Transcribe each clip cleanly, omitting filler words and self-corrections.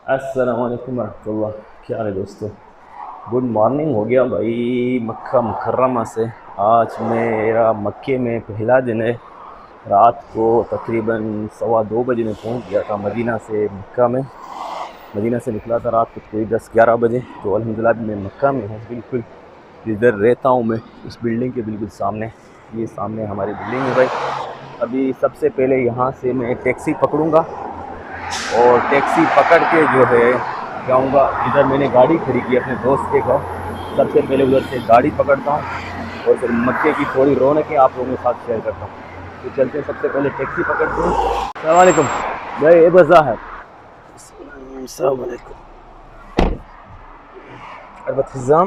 अस्सलाम वालेकुम रहमतुल्लाह। क्या हाल है दोस्तों? गुड मॉर्निंग हो गया भाई मक्का मुकर्रमा से। आज मेरा मक्के में पहला दिन है। रात को तकरीबन 2:15 बजे में पहुंच गया था मदीना से मक्का में। मदीना से निकला था रात को कोई 10-11 बजे। तो अल्हम्दुलिल्लाह अभी मैं मक्का में हूँ, बिल्कुल जिधर रहता हूँ मैं उस बिल्डिंग के बिल्कुल सामने। ये सामने हमारी बिल्डिंग है भाई। अभी सबसे पहले यहाँ से मैं टैक्सी पकड़ूँगा और टैक्सी पकड़ के जो है जाऊंगा। इधर मैंने गाड़ी खड़ी की अपने दोस्त के घर। सबसे पहले उधर से गाड़ी पकड़ता हूँ और फिर मक्के की थोड़ी रौनकें आप लोगों के साथ शेयर करता हूँ। तो चलते हैं, सबसे पहले टैक्सी पकड़ते हैं। अस्सलाम वालेकुम भाई, अबू ज़ाहिर। अस्सलाम वालेकुम। अरबत हिज़ाम।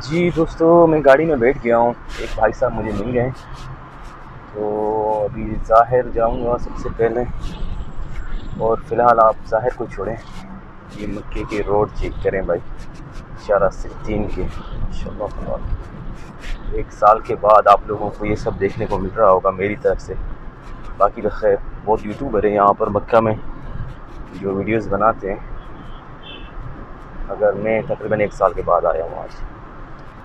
जी दोस्तों, मैं गाड़ी में बैठ गया हूँ। एक भाई साहब मुझे मिल गए। तो अभी ज़ाहिर जाऊँगा सबसे पहले। और फ़िलहाल आप ज़ाहिर को छोड़ें, ये मक्के की रोड चेक करें भाई। 4 से 3 के माशाल्लाह। एक साल के बाद आप लोगों को ये सब देखने को मिल रहा होगा मेरी तरफ से। बाकी तो खैर बहुत यूट्यूबर हैं यहाँ पर मक्का में जो वीडियोस बनाते हैं। अगर मैं तकरीबन एक साल के बाद आया हूँ आज।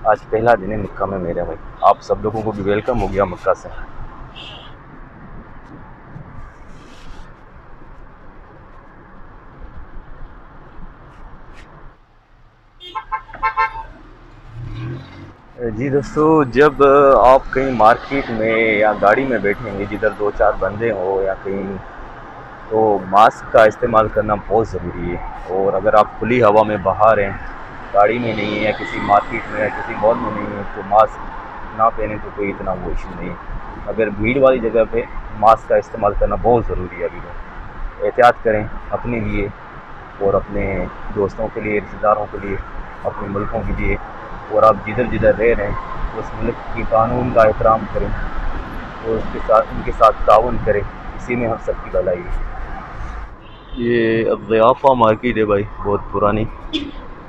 आज पहला दिन है मक्का में मेरा भाई। आप सब लोगों को भी वेलकम हो गया मक्का से। जी दोस्तों, जब आप कहीं मार्केट में या गाड़ी में बैठेंगे जिधर 2-4 बंदे हो या कहीं, तो मास्क का इस्तेमाल करना बहुत ज़रूरी है। और अगर आप खुली हवा में बाहर हैं, गाड़ी में नहीं है या किसी मार्केट में या किसी मॉल में नहीं है, तो मास्क ना पहने तो कोई इतना वो इशू नहीं है। अगर भीड़ वाली जगह पे मास्क का इस्तेमाल करना बहुत ज़रूरी है। अभी तो एहतियात करें अपने लिए और अपने दोस्तों के लिए, रिश्तेदारों के लिए, अपने मुल्कों के लिए। और आप जिधर जिधर रह रहे हैं उस मुल्क की कानून का एहतराम करें और उसके साथ उनके साथ ताउन करें। इसी में हम सबकी भलाई है। ये अब ज़ियाफ़ा मार्केट है भाई, बहुत पुरानी।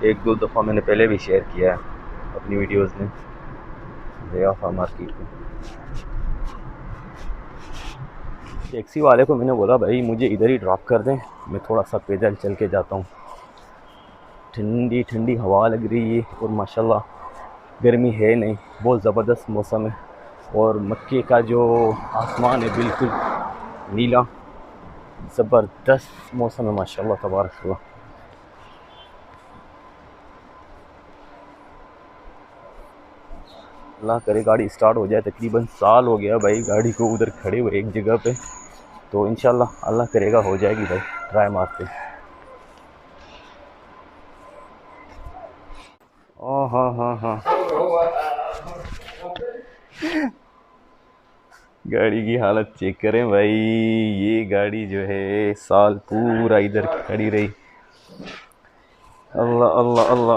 एक दो दफ़ा मैंने पहले भी शेयर किया है अपनी वीडियोस में, ज़ियाफ़ा मार्केट में। टैक्सी वाले को मैंने बोला भाई मुझे इधर ही ड्रॉप कर दें, मैं थोड़ा सा पैदल चल के जाता हूँ। ठंडी ठंडी हवा लग रही है और माशाल्लाह गर्मी है नहीं, बहुत ज़बरदस्त मौसम है। और मक्के का जो आसमान है बिल्कुल नीला, ज़बरदस्त मौसम है माशाल्लाह तबारक अल्लाह। अल्लाह करे गाड़ी स्टार्ट हो जाए। तकरीबन साल हो गया भाई गाड़ी को उधर खड़े हुए एक जगह पे। तो इंशाल्लाह अल्लाह करेगा हो जाएगी भाई, ट्राई मारते। ओ हाँ हाँ हाँ, गाड़ी की हालत चेक करें भाई। ये गाड़ी जो है साल पूरा इधर खड़ी रही। अल्लाह अल्लाह अल्लाह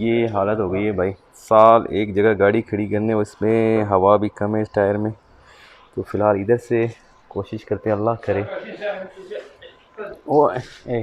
ये हालत हो गई है भाई, साल एक जगह गाड़ी खड़ी करने, उसमें हवा भी कम है इस टायर में। तो फ़िलहाल इधर से कोशिश करते हैं, अल्लाह करे। ओ ए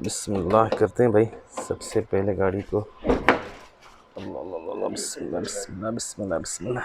बिस्मिल्लाह करते हैं भाई। सबसे पहले गाड़ी को अल्लाह अल्लाह अल्लाह बिस्मिल्लाह बिस्मिल्लाह बिस्मिल्लाह बिस्मिल्लाह।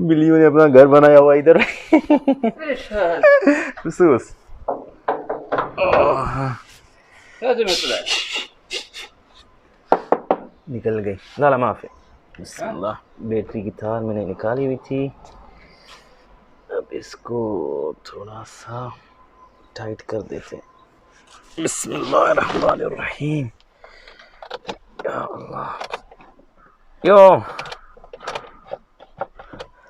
बिल्लियों ने अपना घर बनाया हुआ इधर बसूस। निकल गई। ला ला माफी। बिस्मिल्लाह। बैटरी की तार मैंने निकाली हुई थी। अब इसको थोड़ा सा टाइट कर देते हैं। बिस्मिल्लाहिर्रहमानिर्रहीम। या अल्लाह। यो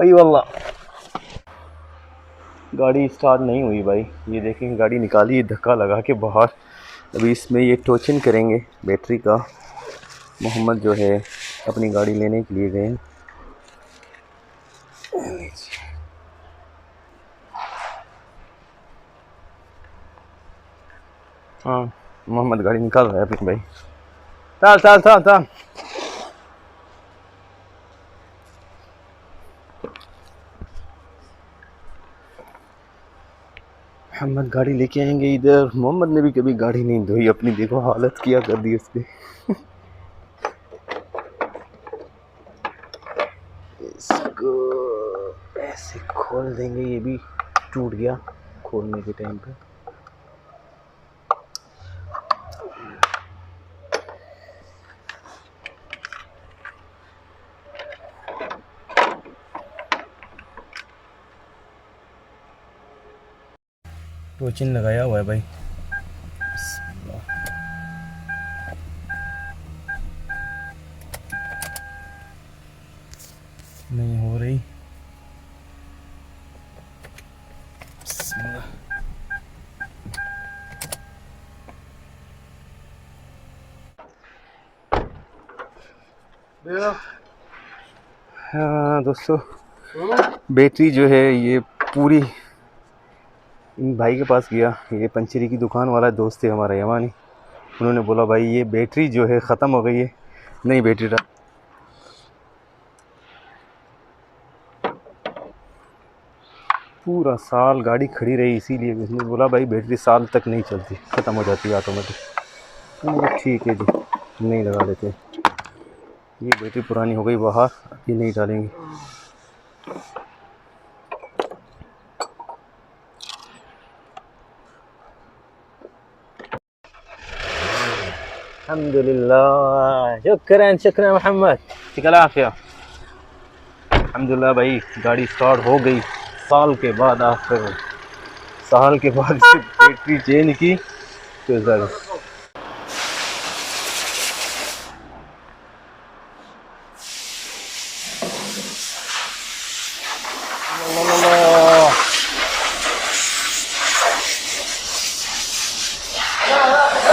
अई वल्ला। गाड़ी स्टार्ट नहीं हुई भाई। ये देखें गाड़ी निकाली धक्का लगा के बाहर। अभी इसमें ये टोचन करेंगे बैटरी का। मोहम्मद जो है अपनी गाड़ी लेने के लिए गए। हाँ मोहम्मद गाड़ी निकाल रहा है अपनी भाई। चल चल चल चल। मोहम्मद गाड़ी लेके आएंगे इधर। मोहम्मद ने भी कभी गाड़ी नहीं धोई अपनी, देखो हालत क्या कर दी उसने। इसको ऐसे खोल देंगे, ये भी टूट गया खोलने के टाइम पे। टोचिन लगाया हुआ है भाई। नहीं हो रही। हाँ दोस्तों, बैटरी जो है ये पूरी इन भाई के पास गया। ये पंचरी की दुकान वाला दोस्त है हमारा यमानी। उन्होंने बोला भाई ये बैटरी जो है ख़त्म हो गई है, नई बैटरी डाल। पूरा साल गाड़ी खड़ी रही, इसीलिए उसने बोला भाई बैटरी साल तक नहीं चलती, ख़त्म हो जाती है ऑटोमेटिक। ठीक है जी, नहीं लगा लेते। ये बैटरी पुरानी हो गई बाहर, अभी नहीं डालेंगे। अल्हम्दुलिल्लाह, शुक्रान शुक्रान मोहम्मद, शुक्र आफिया। अल्हम्दुलिल्लाह भाई गाड़ी स्टार्ट हो गई साल के बाद। आखिर साल के बाद बैटरी चेंज की तो सर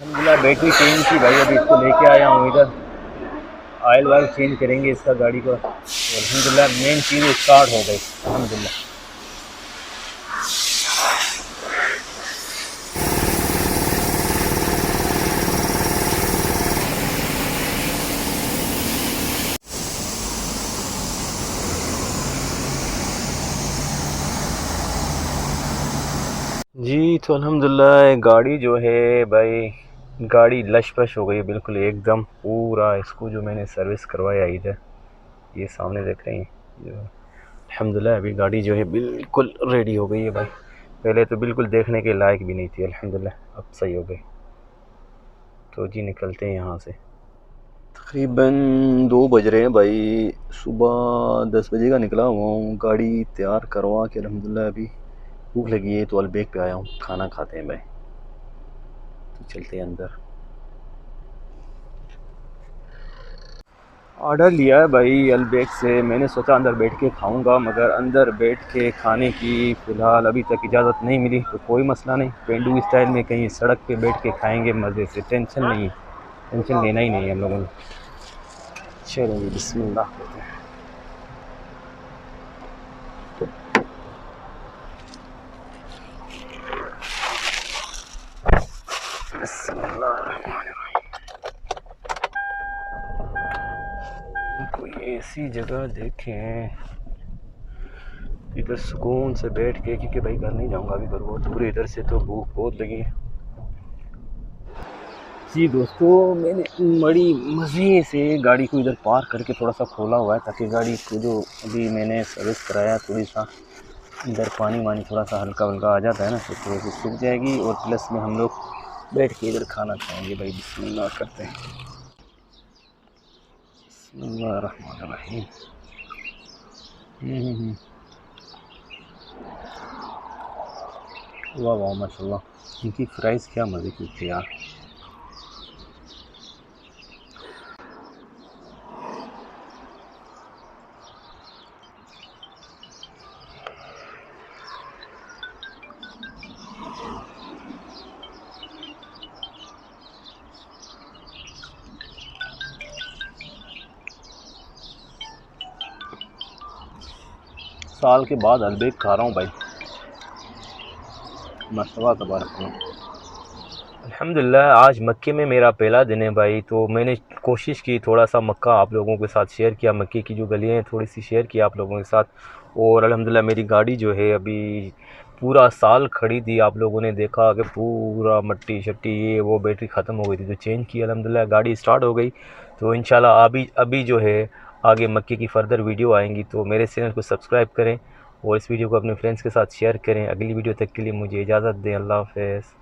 अल्हम्दुलिल्लाह बैटरी चेंज की भाई। अभी इसको लेके आया हूँ इधर, ऑयल वायल चेंज करेंगे इसका गाड़ी को। अल्हम्दुलिल्लाह मेन चीज़ स्टार्ट हो गई अल्हम्दुलिल्लाह। जी तो अल्हम्दुलिल्लाह गाड़ी जो है भाई, गाड़ी लश-पश हो गई है बिल्कुल एकदम पूरा। इसको जो मैंने सर्विस करवाया इधर, ये सामने देख रहे हैं जो, अल्हम्दुलिल्लाह अभी गाड़ी जो है बिल्कुल रेडी हो गई है भाई। पहले तो बिल्कुल देखने के लायक भी नहीं थी, अल्हम्दुलिल्लाह अब सही हो गई। तो जी निकलते हैं यहाँ से। तकरीबन 2 बज रहे हैं भाई, सुबह 10 बजे का निकला हुआ हूँ। गाड़ी तैयार करवा के अल्हम्दुलिल्लाह अभी भूख लगी है तो अलबेक पे आया हूँ, खाना खाते हैं भाई। तो चलते हैं अंदर। ऑर्डर लिया है भाई अलबेक से। मैंने सोचा अंदर बैठ के खाऊंगा, मगर अंदर बैठ के खाने की फ़िलहाल अभी तक इजाज़त नहीं मिली। तो कोई मसला नहीं, पेंडू स्टाइल में कहीं सड़क पे बैठ के खाएंगे मज़े से, टेंशन नहीं, टेंशन लेना ही नहीं है हम लोगों ने। चलो जी बिस्मिल्लाह करते हैं। कोई ऐसी जगह देखें इधर सुकून से बैठ के, क्योंकि भाई घर नहीं जाऊंगा अभी, घर बहुत दूर है इधर से, तो भूख बहुत लगी है। जी दोस्तों, मैंने बड़ी मज़े से गाड़ी को इधर पार्क करके थोड़ा सा खोला हुआ है, ताकि गाड़ी को जो अभी मैंने सर्विस कराया थोड़ी सा अंदर पानी वानी थोड़ा सा हल्का हल्का आ जाता है ना, तो थोड़ी सी सूख जाएगी। और प्लस में हम लोग बैठ के इधर खाना खाएंगे भाई। बिस्मिल्लाह करते हैं। बिस्मिल्लाह रहमान रहीम। वाह वाह माशाल्लाह, इनकी फ्राइज़ क्या मज़े की थी यार। साल के बाद हलबेक खा रहा हूँ भाई, मस्तवा तबारक। अल्हम्दुलिल्लाह आज मक्के में मेरा पहला दिन है भाई, तो मैंने कोशिश की थोड़ा सा मक्का आप लोगों के साथ शेयर किया, मक्के की जो गलियाँ हैं थोड़ी सी शेयर किया आप लोगों के साथ। और अल्हम्दुलिल्लाह मेरी गाड़ी जो है अभी पूरा साल खड़ी थी, आप लोगों ने देखा कि पूरा मट्टी शट्टी ये वो बैटरी ख़त्म हो गई थी, तो चेंज की, अल्हम्दुलिल्लाह गाड़ी स्टार्ट हो गई। तो इंशाल्लाह अभी अभी जो है आगे मक्के की फ़र्दर वीडियो आएंगी, तो मेरे चैनल को सब्सक्राइब करें और इस वीडियो को अपने फ्रेंड्स के साथ शेयर करें। अगली वीडियो तक के लिए मुझे इजाज़त दें, अल्लाह हाफ़िज़।